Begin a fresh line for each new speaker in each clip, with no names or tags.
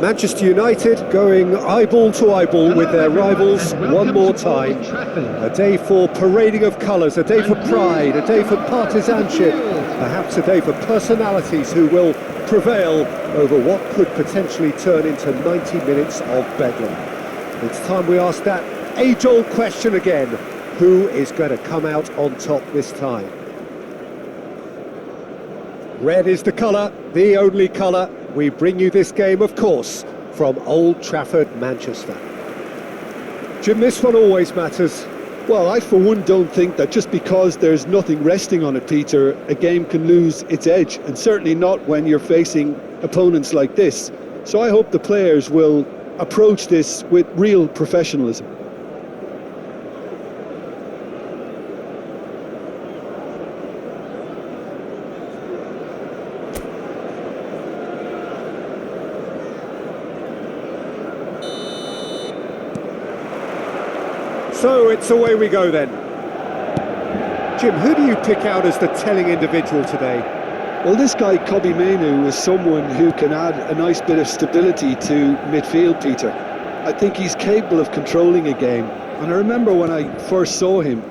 Manchester United going eyeball to eyeball with their rivals one more time. A day for parading of colours, a day for pride, a day for partisanship, perhaps a day for personalities who will prevail over what could potentially turn into 90 minutes of bedlam. It's time we ask that age-old question again: who is going to come out on top this time? Red is the colour, the only colour. We bring you this game, of course, from Old Trafford, Manchester. Jim, this one always matters.
Well, I for one don't think that just because there's nothing resting on it, Peter, a game can lose its edge, and certainly not when you're facing opponents like this. So I hope the players will approach this with real professionalism.
So it's away we go then. Jim, who do you pick out as the telling individual today?
Well, this guy, Kobbie Mainoo, is someone who can add a nice bit of stability to midfield, Peter. I think he's capable of controlling a game. And I remember when I first saw him,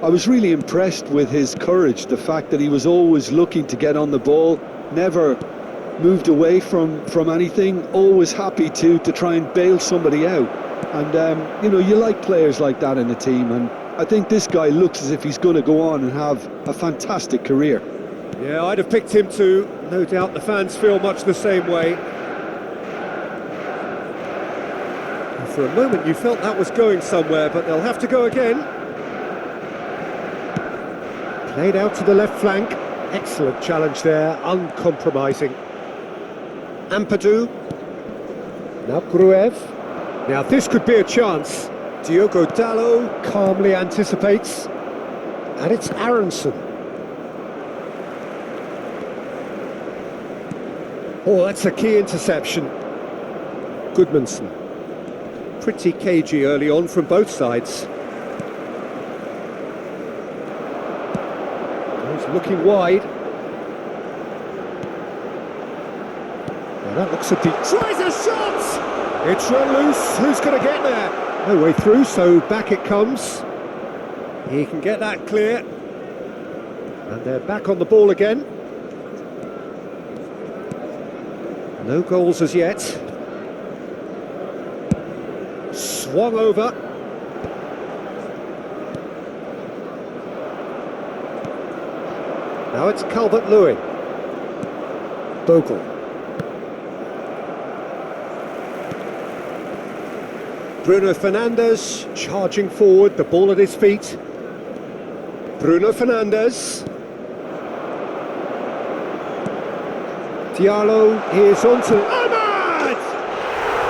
I was really impressed with his courage, the fact that he was always looking to get on the ball, never moved away from anything, always happy to try and bail somebody out. And, you like players like that in a team, and I think this guy looks as if he's going to go on and have a fantastic career.
Yeah, I'd have picked him too. No doubt the fans feel much the same way. And for a moment you felt that was going somewhere, but they'll have to go again. Played out to the left flank. Excellent challenge there, uncompromising. Ampadu. Now Gruev. Now this could be a chance. Diogo Dalot calmly anticipates. And it's Aronson. Oh, that's a key interception. Goodmanson. Pretty cagey early on from both sides. He's looking wide. Now that looks a deep... Tries a shot! It's run loose. Who's going to get there? No way through, so back it comes. He can get that clear. And they're back on the ball again. No goals as yet. Swung over. Now it's Calvert-Lewin. Bogle. Bruno Fernandes charging forward, the ball at his feet. Bruno Fernandes. Diallo is on to Ahmad!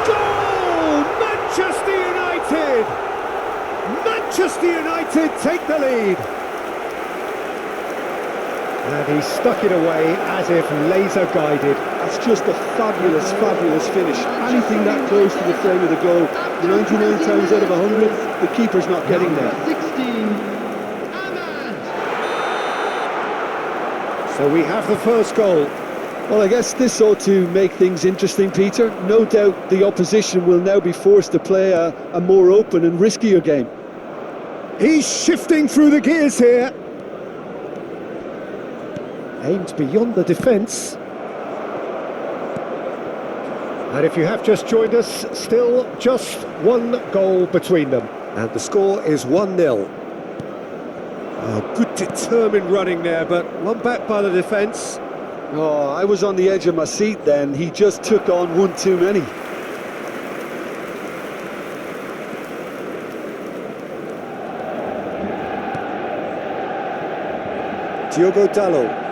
Goal! Manchester United! Manchester United take the lead. And he stuck it away as if laser guided.
That's just a fabulous, fabulous finish. Anything that close to the frame of the goal, 99 times out of 100, the keeper's not getting there.
16, Ahmad.
So we have the first goal.
Well, I guess this ought to make things interesting, Peter. No doubt the opposition will now be forced to play a more open and riskier game.
He's shifting through the gears here. Aimed beyond the defence. And if you have just joined us, still just one goal between them. And the score is 1-0. Oh, good determined running there, but one back by the defence.
Oh, I was on the edge of my seat then. He just took on one too many.
Diogo Dalot.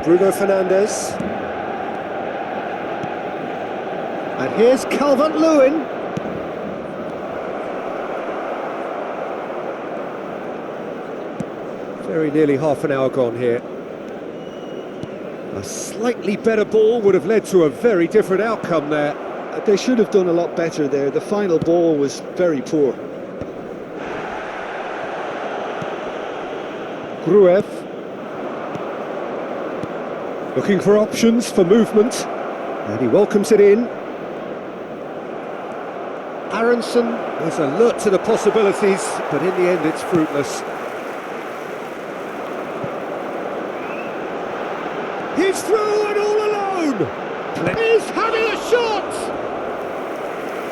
Bruno Fernandes. And here's Calvert-Lewin. Very nearly half an hour gone here. A slightly better ball would have led to a very different outcome there.
They should have done a lot better there. The final ball was very poor.
Gruev. Looking for options for movement. And he welcomes it in. Aronson is alert to the possibilities, but in the end it's fruitless. He's through and all alone! He's having a shot!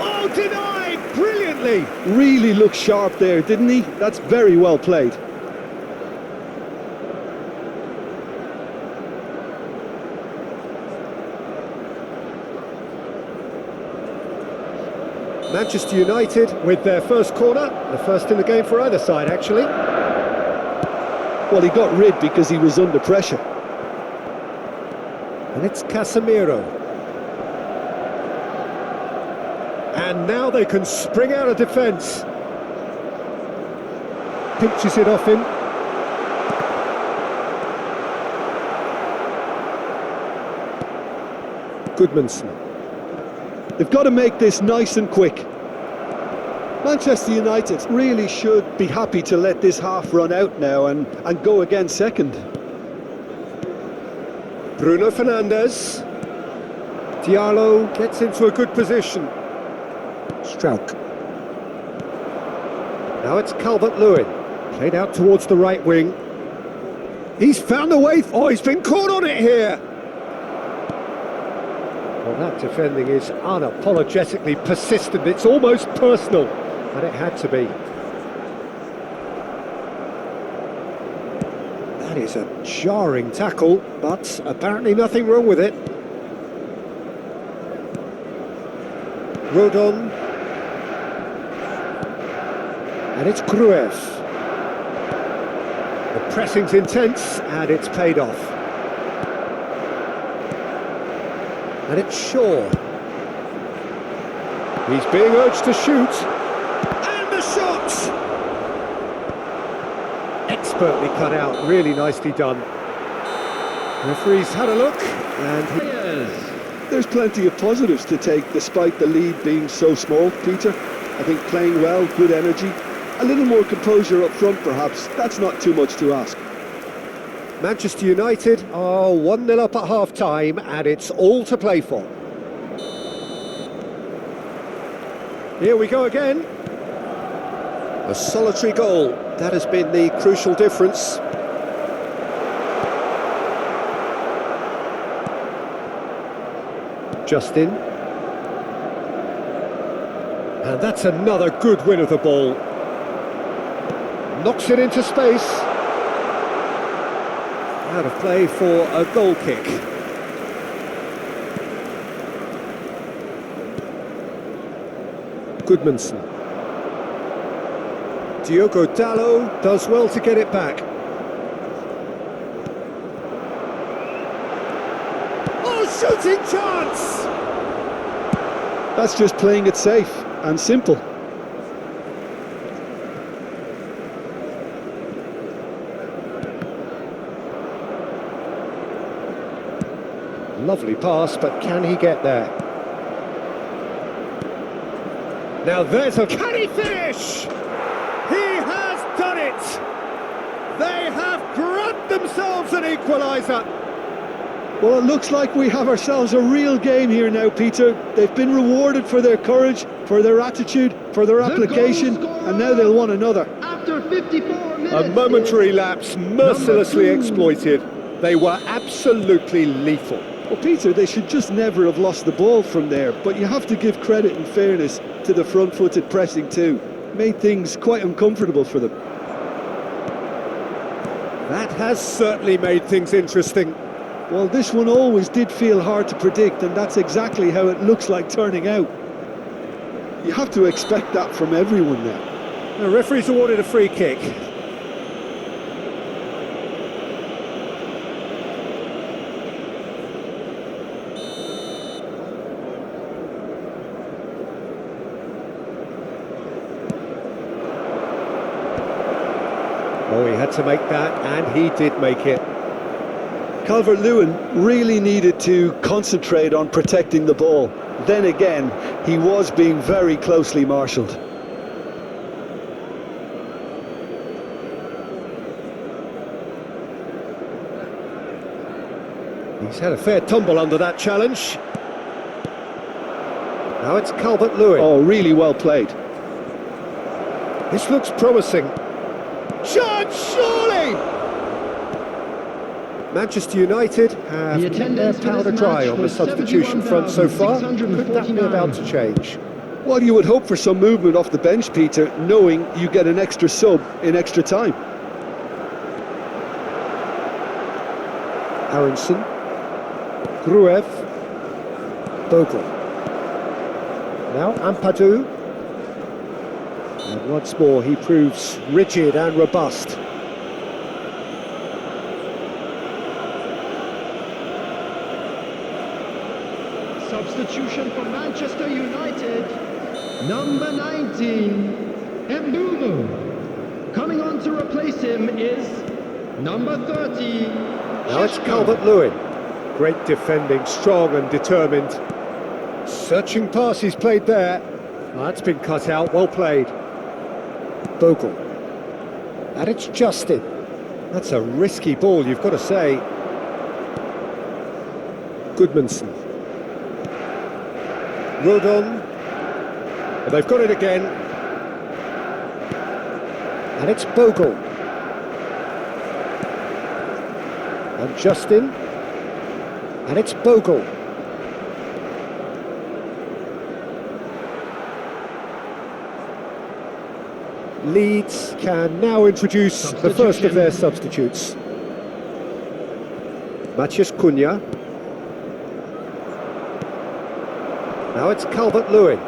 Oh, denied brilliantly!
Really looked sharp there, didn't he? That's very well played.
Manchester United with their first corner, the first in the game for either side actually.
Well, he got rid because he was under pressure.
And it's Casemiro. And now they can spring out of defence. Pinches it off him. Goodmanson.
They've got to make this nice and quick. Manchester United really should be happy to let this half run out now and go again second.
Bruno Fernandes. Diallo gets into a good position. Struijk. Now it's Calvert-Lewin. Played out towards the right wing. He's found a way. Oh, he's been caught on it here. Well, that defending is unapologetically persistent. It's almost personal, and it had to be. That is a jarring tackle, but apparently nothing wrong with it. Rodon. And it's Cruyff. The pressing's intense, and it's paid off. And it's Shaw. He's being urged to shoot. And the shot! Expertly cut out, really nicely done. The referee's had a look, and
There's plenty of positives to take despite the lead being so small, Peter. I think playing well, good energy. A little more composure up front perhaps, that's not too much to ask.
Manchester United are 1-0 up at half-time, and it's all to play for. Here we go again. A solitary goal, that has been the crucial difference. Justin. And that's another good win of the ball. Knocks it into space. Out of play for a goal kick. Goodmanson. Diogo Dalot does well to get it back. Oh, shooting chance!
That's just playing it safe and simple.
Lovely pass, but can he get there? Now there's a... Can he finish? He has done it! They have grabbed themselves an equaliser.
Well, it looks like we have ourselves a real game here now, Peter. They've been rewarded for their courage, for their attitude, for their application, and now they'll want another.
After 54 minutes.
A momentary lapse mercilessly exploited. They were absolutely lethal.
Well, Peter, they should just never have lost the ball from there, but you have to give credit and fairness to the front-footed pressing too. Made things quite uncomfortable for them.
That has certainly made things interesting.
Well, this one always did feel hard to predict, and that's exactly how it looks like turning out. You have to expect that from everyone now.
The referee's awarded a free kick. Oh, he had to make that, and he did make it.
Calvert-Lewin really needed to concentrate on protecting the ball. Then again, he was being very closely marshalled.
He's had a fair tumble under that challenge. Now it's Calvert-Lewin.
Oh, really well played.
This looks promising. Shot, surely! Manchester United have
The
kept their
attendance for
powder
this
dry
match
on the
was
substitution front so far. Could that be about to
71,649?
change?
Well, you would hope for some movement off the bench, Peter, knowing you get an extra sub in extra time.
Aronson, Gruev, Bogle. Now Ampadu. And once more he proves rigid and robust.
Substitution for Manchester United. Number 19, Mbeumo. Coming on to replace him is number 30.
Now it's Calvert-Lewin. Great defending, strong and determined. Searching pass he's played there. Oh, that's been cut out, well played. Bogle. And it's Justin. That's a risky ball, you've got to say. Goodmanson. Rodon. And they've got it again. And it's Bogle. And Justin. And it's Bogle. Leeds can now introduce the first of their substitutes. Matheus Cunha. Now it's Calvert-Lewin.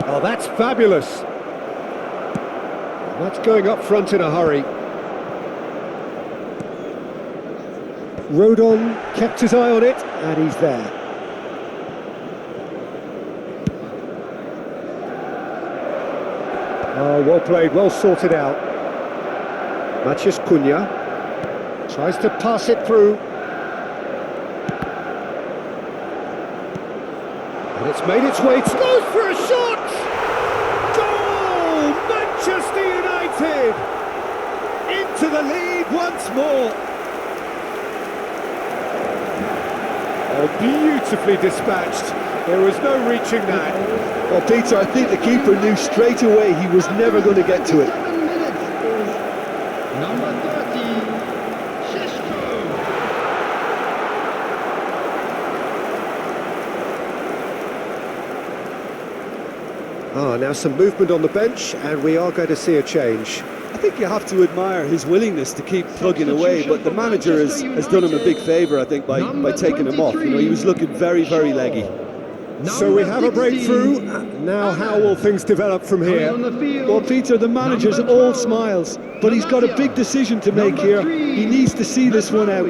Oh, that's fabulous. And that's going up front in a hurry. Rodon kept his eye on it, and he's there. Oh, well played, well sorted out. Matheus Cunha tries to pass it through. And it's made its way to... Goes for a shot! Goal! Manchester United! Into the lead once more. Oh, beautifully dispatched. There was no reaching that.
Well, Peter, I think the keeper knew straight away he was never going to get to it.
7 minutes is number 30, Shishko.
Ah, now some movement on the bench, and we are going to see a change.
I think you have to admire his willingness to keep plugging away, but the manager has done him a big favour, I think, by taking him off. You know, he was looking very, very leggy.
So we have a breakthrough. Now how will things develop from here?
Well, Peter, the manager's all smiles, but he's got a big decision to make here. He needs to see this one out.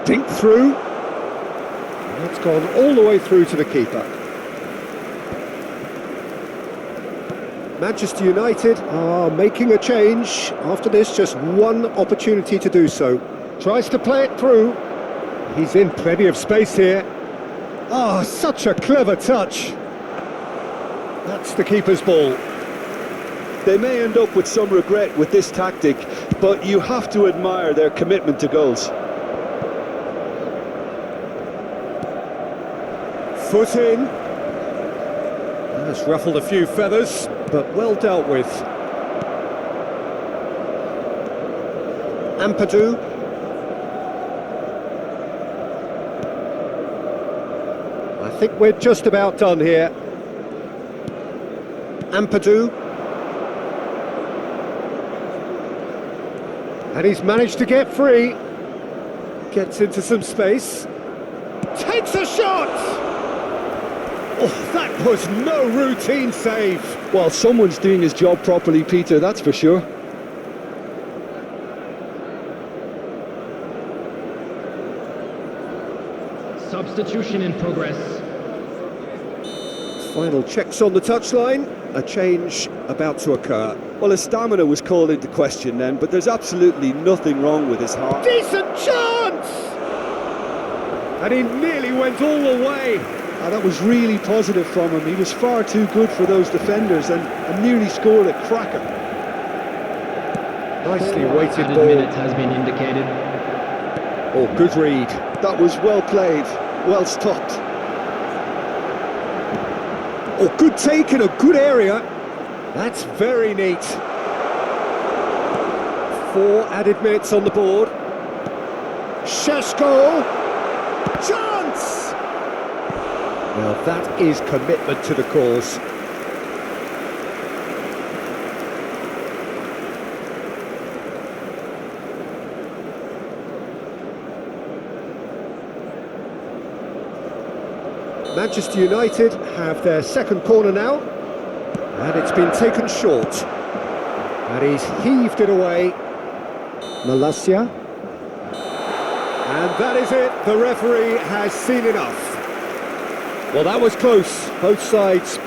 Dink through. And that's gone all the way through to the keeper. Manchester United are making a change. After this, just one opportunity to do so. Tries to play it through. He's in plenty of space here. Ah, such a clever touch. That's the keeper's ball.
They may end up with some regret with this tactic, but you have to admire their commitment to goals.
Foot in. That's ruffled a few feathers, but well dealt with. Ampadu. I think we're just about done here. Ampadu. And he's managed to get free. Gets into some space. Takes a shot! Oh, that was no routine save.
Well, someone's doing his job properly, Peter, that's for sure.
Substitution in progress.
Final checks on the touchline. A change about to occur.
Well, his stamina was called into question then, but there's absolutely nothing wrong with his heart.
Decent chance! And he nearly went all the way.
That was really positive from him. He was far too good for those defenders and nearly scored a cracker.
Nicely weighted
Added
ball.
minute has been indicated.
Oh, good read.
That was well played, well stopped.
Oh, good take in a good area. That's very neat. 4 added minutes on the board. Šeško. Chance! Now that is commitment to the cause. Manchester United have their second corner now, and it's been taken short. And he's heaved it away. Malacia. And that is it, the referee has seen enough. Well, that was close, both sides